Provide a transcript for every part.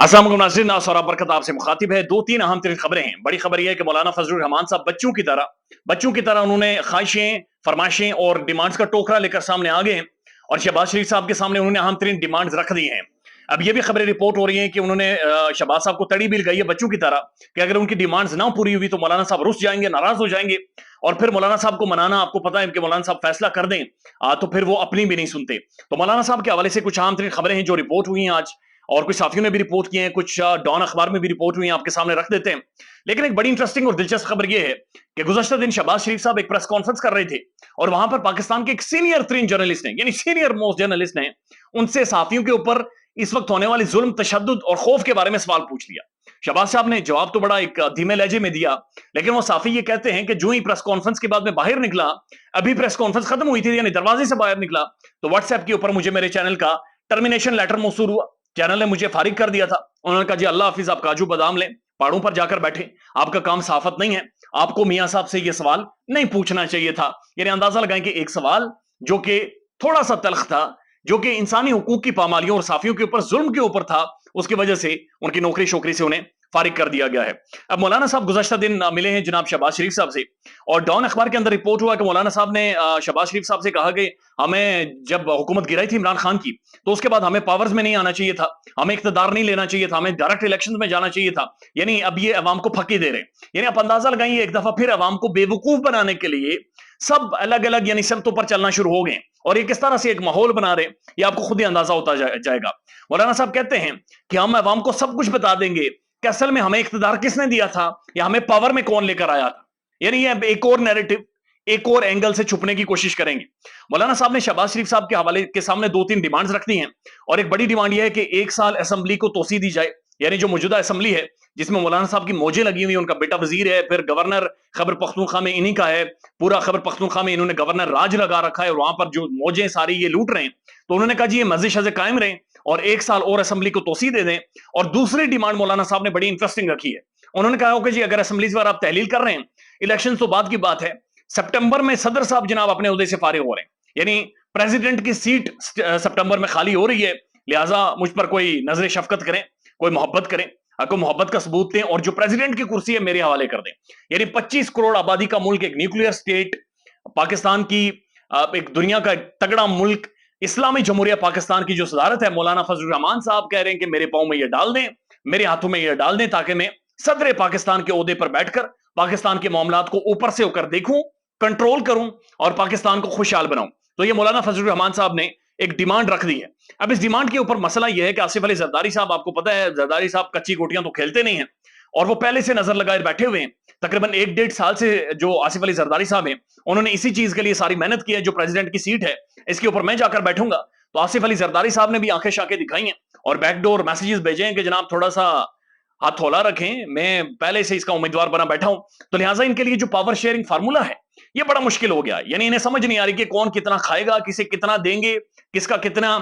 अस्सलाम वालेकुम नाज़रीन, और बरकत आपसे मुखातिब है। दो तीन अहम तरीन खबरें हैं। बड़ी खबर यह है कि मौलाना फजलुर रहमान साहब बच्चों की तरह उन्होंने ख्वाहिशें, फरमाइशें और डिमांड्स का टोकरा लेकर सामने आ गए हैं और शहबाज शरीफ साहब के सामने उन्होंने अहम तरीन डिमांड्स रख दी हैं। अब ये भी खबरें रिपोर्ट हो रही हैं कि उन्होंने शहबाज साहब को तड़ी भी लगाई है बच्चों की तरह कि अगर उनकी डिमांड्स ना पूरी हुई तो मौलाना साहब रुस जाएंगे, नाराज हो जाएंगे और फिर मौलाना साहब को मनाना, आपको पता है कि मौलाना साहब फैसला कर दें तो फिर वो अपनी भी नहीं सुनते। तो मौलाना साहब के हवाले से कुछ अहम तरीन खबरें हैं जो रिपोर्ट हुई हैं आज, और कुछ साथियों ने भी रिपोर्ट किए हैं, कुछ डॉन अखबार में भी रिपोर्ट हुई हैं, आपके सामने रख देते हैं। लेकिन एक बड़ी इंटरेस्टिंग और दिलचस्प खबर यह है कि गुज़श्ता दिन शहबाज शरीफ साहब एक प्रेस कॉन्फ्रेंस कर रहे थे और वहां पर पाकिस्तान के एक सीनियर तरीन जर्नलिस्ट ने, यानी सीनियर मोस्ट जर्नलिस्ट ने, उनसे साथियों के ऊपर इस वक्त होने वाले जुल्म, तशद्दुद और खौफ के बारे में सवाल पूछ लिया। शहबाज साहब ने जवाब तो बड़ा एक धीमे लहजे में दिया, लेकिन वो साफी ये कहते हैं कि जो ही प्रेस कॉन्फ्रेंस के बाद में बाहर निकला, अभी प्रेस कॉन्फ्रेंस खत्म हुई थी, यानी दरवाजे से बाहर निकला, तो व्हाट्सएप के ऊपर मुझे मेरे चैनल का टर्मिनेशन लेटर मौसूल हुआ। चैनल ने मुझे फारिग कर दिया था। उन्होंने कहा जी अल्लाह हाफिज, आप काजू बादाम लें, पहाड़ों पर जाकर बैठे, आपका काम सहाफत नहीं है, आपको मियां साहब से यह सवाल नहीं पूछना चाहिए था। यानी अंदाजा लगाएं कि एक सवाल जो कि थोड़ा सा तल्ख था, जो कि इंसानी हुकूक की पामालियों और साफियों के ऊपर जुल्म के ऊपर था, उसकी वजह से उनकी नौकरी शोकरी से उन्हें फारिग कर दिया गया है। अब मौलाना साहब गुज़श्ता दिन मिले हैं जनाब शहबाज शरीफ साहब से, और डॉन अखबार के अंदर रिपोर्ट हुआ कि मौलाना साहब ने शहबाज शरीफ साहब से कहा कि हमें जब हुकूमत गिराई थी इमरान खान की, तो उसके बाद हमें पावर्स में नहीं आना चाहिए था, हमें इख्तियार नहीं लेना चाहिए था, हमें डायरेक्ट इलेक्शन में जाना चाहिए था। यानी अब ये अवाम को फकी दे रहे हैं। यानी आप अंदाजा लगाइए, एक दफा फिर अवाम को बेवकूफ बनाने के लिए सब अलग अलग यानी समतों पर चलना शुरू हो गए, और ये किस तरह से एक माहौल बना रहे, ये आपको खुद ही अंदाजा होता जाएगा। मौलाना साहब कहते हैं कि हम अवाम को सब कुछ बता देंगे कि असल में हमें इख्तियार किसने दिया था या हमें पावर में कौन लेकर आया था। यानी ये एक और नैरेटिव, एक और एंगल से छुपने की कोशिश करेंगे। मौलाना साहब ने शहबाज शरीफ साहब के हवाले के सामने दो तीन डिमांड्स रखती हैं, और एक बड़ी डिमांड यह है कि एक साल असेंबली को तोसी दी जाए। यानी जो मौजूदा असेंबली है जिसमें मौलाना साहब की मौजें लगी हुई, उनका बेटा वजीर है, फिर गवर्नर खैबर पख्तूनख्वा में इन्हीं का है, पूरा खैबर पख्तूनख्वा में इन्होंने गवर्नर राज लगा रखा है और वहां पर जो मौजें सारी ये लूट रहे हैं। तो उन्होंने कहा जी ये मजे शजे कायम रहे और एक साल और असेंबली को तोसी दे दें। और दूसरी डिमांड मौलाना साहब ने बड़ी इंटरेस्टिंग रखी है। उन्होंने कहा कि जी अगर असेंबली पर आप तहलील कर रहे हैं, इलेक्शन तो बाद की बात है, सितंबर में सदर साहब जनाब अपने उहदे से फारिग हो रहे हैं, यानी प्रेसिडेंट की सीट सितंबर में खाली हो रही है, लिहाजा मुझ पर कोई नजर शफकत करें, कोई मोहब्बत करें, को मोहब्बत का सबूत दें और जो प्रेसिडेंट की कुर्सी है मेरे हवाले कर दें। यानी 25 करोड़ आबादी का मुल्क, एक न्यूक्लियर स्टेट पाकिस्तान की, एक दुनिया का तगड़ा मुल्क, इस्लामी जमहूरिया पाकिस्तान की जो सदारत है, मौलाना फजलुर रहमान साहब कह रहे हैं कि मेरे पांव में ये डाल दें, मेरे हाथों में ये डाल दें, ताकि मैं सदर पाकिस्तान के ओहदे पर बैठकर पाकिस्तान के मामलात को ऊपर से होकर देखूं, कंट्रोल करूं और पाकिस्तान को खुशहाल बनाऊं। तो ये मौलाना फजलुर रहमान साहब ने एक डिमांड रख दी है। अब इस डिमांड के ऊपर मसला यह है कि आसिफ अली जरदारी साहब, आपको पता है जरदारी साहब कच्ची गोटियां तो खेलते नहीं है, और वो पहले से नजर लगाए बैठे हुए हैं। तकरीबन एक डेढ़ साल से जो आसिफ अली जरदारी साहब हैं, उन्होंने इसी चीज के लिए सारी मेहनत की है, जो प्रेसिडेंट की सीट है इसके ऊपर मैं जाकर बैठूंगा। तो आसिफ अली जरदारी साहब ने भी आंखें शाखें दिखाई हैं और बैकडोर मैसेजेस भेजे हैं कि जनाब थोड़ा सा हाथ हौला रखें, मैं पहले से इसका उम्मीदवार बना बैठा हूं। तो लिहाजा इनके लिए जो पावर शेयरिंग फार्मूला है ये बड़ा मुश्किल हो गया। यानी इन्हें समझ नहीं आ रही कि कौन कितना खाएगा, किसे कितना देंगे, किसका कितना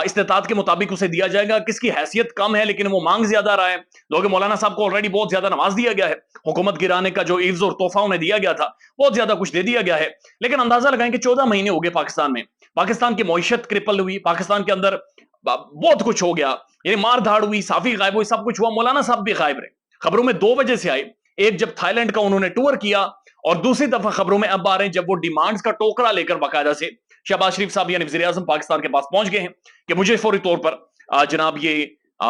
इस्तेताद के मुताबिक उसे दिया जाएगा, किसकी हैसियत कम है लेकिन वो मांग ज्यादा रहा है। लोग मौलाना साहब को ऑलरेडी बहुत ज्यादा नवाज दिया गया है, हुकूमत गिराने का जो इव्ज और तोहफा उन्हें दिया गया था बहुत ज्यादा कुछ दे दिया गया है। लेकिन अंदाजा लगाएं कि 14 महीने हो गए पाकिस्तान में, पाकिस्तान की मईशत क्रिपल हुई, पाकिस्तान के अंदर बहुत कुछ हो गया, यानी मार धाड़ हुई, साफी गायब हुई, सब कुछ हुआ, मौलाना साहब भी गायब रहे। खबरों में दो वजह से आए, एक जब थाईलैंड का उन्होंने टूर किया, और दूसरी दफा खबरों में अब आ रहे हैं जब वो डिमांड्स का टोकरा लेकर बाकायदा से शहबाज शरीफ साहब यानी वज़ीर आज़म पाकिस्तान के पास पहुंच गए हैं कि मुझे फौरी तौर पर जनाब ये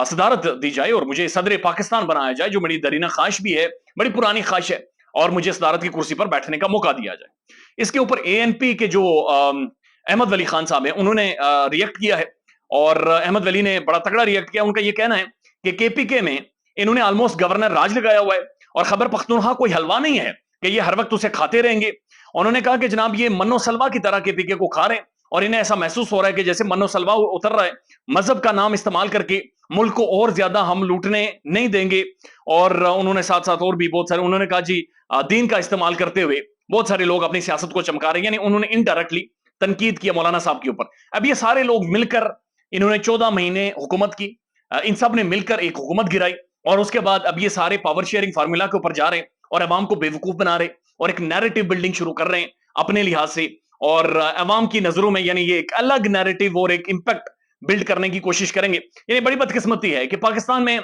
सदारत दी जाए और मुझे सदर पाकिस्तान बनाया जाए, जो मेरी दरीना ख्वाहिश भी है, बड़ी पुरानी ख्वाहिश है, और मुझे सदारत की कुर्सी पर बैठने का मौका दिया जाए। इसके ऊपर एएनपी के जो अहमद वली खान साहब हैं उन्होंने रिएक्ट किया है, और अहमद वली ने बड़ा तगड़ा रिएक्ट किया। उनका यह कहना है कि केपीके में इन्होंने ऑलमोस्ट गवर्नर राज लगाया हुआ है और खैबर पख्तूनख्वा कोई हलवा नहीं है कि ये हर वक्त उसे खाते रहेंगे। उन्होंने कहा कि जनाब ये मन्नो सलवा की तरह केपीके को खा रहे हैं और इन्हें ऐसा महसूस हो रहा है कि जैसे मन्नो सलवा उतर रहा है, मजहब का नाम इस्तेमाल करके मुल्क को और ज्यादा हम लूटने नहीं देंगे। और उन्होंने साथ साथ और भी बहुत सारे, उन्होंने कहा जी दीन का इस्तेमाल करते हुए बहुत सारे लोग अपनी सियासत को चमका रहे हैं, यानी उन्होंने इनडायरेक्टली तनकीद किया मौलाना साहब के ऊपर। अब ये सारे लोग मिलकर, इन्होंने 14 महीने हुकूमत की, इन सब ने मिलकर एक हुकूमत गिराई, और उसके बाद अब ये सारे पावर शेयरिंग फार्मूला के ऊपर जा रहे हैं और अवाम को बेवकूफ बना रहे और एक नैरेटिव बिल्डिंग शुरू कर रहे हैं अपने लिहाज से, और अवाम की नजरों में यानी ये एक अलग नैरेटिव और एक इंपैक्ट बिल्ड करने की कोशिश करेंगे। यानी बड़ी बदकिस्मती है कि पाकिस्तान में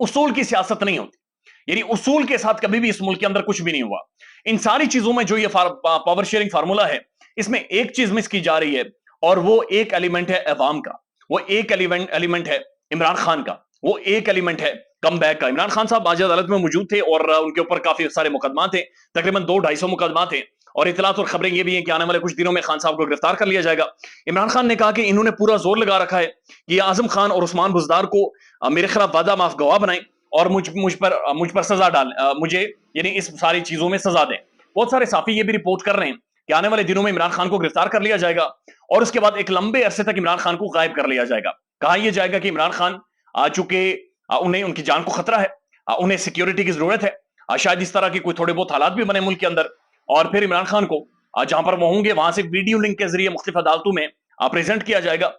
اصول کی سیاست نہیں ہوتی، یعنی اصول کے ساتھ کبھی بھی اس ملک کے اندر کچھ بھی نہیں ہوا۔ ان ساری چیزوں میں جو یہ پاور شیئرنگ فارمولا ہے، اس میں ایک چیز مس کی جا رہی ہے، اور وہ ایک ایلیمنٹ ہے عوام کا، وہ ایک ایلیمنٹ ہے عمران خان کا، وہ ایک ایلیمنٹ ہے کم بیک کا۔ عمران خان صاحب آج عدالت میں موجود تھے اور ان کے اوپر کافی سارے مقدمات ہیں، تقریباً 200-250 مقدمات ہیں، اور اطلاعات اور خبریں یہ بھی ہیں کہ آنے والے کچھ دنوں میں خان صاحب کو گرفتار کر لیا جائے گا۔ عمران خان نے کہا کہ انہوں نے پورا زور لگا رکھا ہے کہ اعظم خان اور عثمان بزدار کو میرے خلاف وعدہ معاف گواہ بنائیں اور مجھ پر سزا ڈالیں، مجھے یعنی اس ساری چیزوں میں سزا دیں۔ بہت سارے صحافی یہ بھی رپورٹ کر رہے ہیں کہ آنے والے دنوں میں عمران خان کو گرفتار کر لیا جائے گا اور اس کے بعد ایک لمبے عرصے تک عمران خان کو غائب کر لیا جائے گا۔ کہا یہ جائے گا کہ عمران خان چونکہ انہیں ان کی جان کو خطرہ ہے، انہیں سیکیورٹی کی ضرورت ہے، شاید اس طرح کے کوئی تھوڑے بہت حالات بھی بنے ملک کے اندر، اور پھر عمران خان کو جہاں پر وہ ہوں گے وہاں سے ویڈیو لنک کے ذریعے مختلف عدالتوں میں پریزنٹ کیا جائے گا۔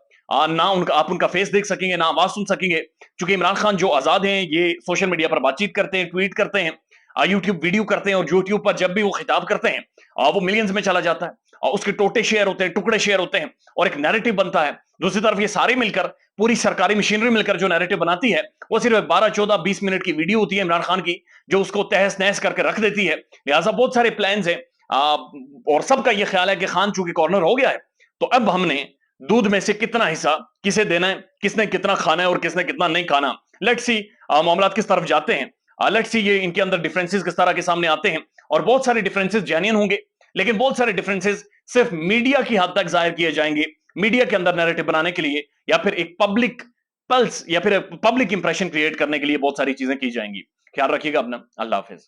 نہ آپ ان کا فیس دیکھ سکیں گے، نہ آواز سن سکیں گے، چونکہ عمران خان جو آزاد ہیں، یہ سوشل میڈیا پر بات چیت کرتے ہیں، ٹویٹ کرتے ہیں، یوٹیوب ویڈیو کرتے ہیں، اور یوٹیوب پر جب بھی وہ خطاب کرتے ہیں وہ ملینز میں چلا جاتا ہے، اس کے ٹوٹے شیئر ہوتے ہیں، ٹکڑے شیئر ہوتے ہیں، اور ایک نیریٹو بنتا ہے۔ دوسری طرف یہ سارے مل کر، پوری سرکاری مشینری مل کر جو نیریٹو بناتی ہے، وہ صرف 12 14 20 منٹ کی ویڈیو ہوتی ہے عمران خان کی، جو اس کو تہس نہس کر کے رکھ دیتی ہے۔ لہٰذا بہت سارے پلانز ہیں، اور سب کا یہ خیال ہے کہ خان چونکہ کارنر ہو گیا ہے، تو اب ہم نے دودھ میں سے کتنا حصہ کسے دینا ہے، کس نے کتنا کھانا ہے اور کس نے کتنا نہیں کھانا۔ لیٹس سی معاملات کس طرف جاتے ہیں، لیٹس سی یہ ان کے اندر ڈیفرنسز کس طرح کے سامنے آتے ہیں، اور بہت سارے ڈیفرنسز جینین ہوں گے، لیکن بہت سارے ڈیفرنسز صرف میڈیا کی حد تک ظاہر کیے جائیں گے، میڈیا کے اندر نیریٹو بنانے کے لیے، یا پھر ایک پبلک پلس یا پھر پبلک امپریشن کریٹ کرنے کے لیے بہت ساری چیزیں کی جائیں گی۔ خیال رکھیے گا اپنا، اللہ حافظ۔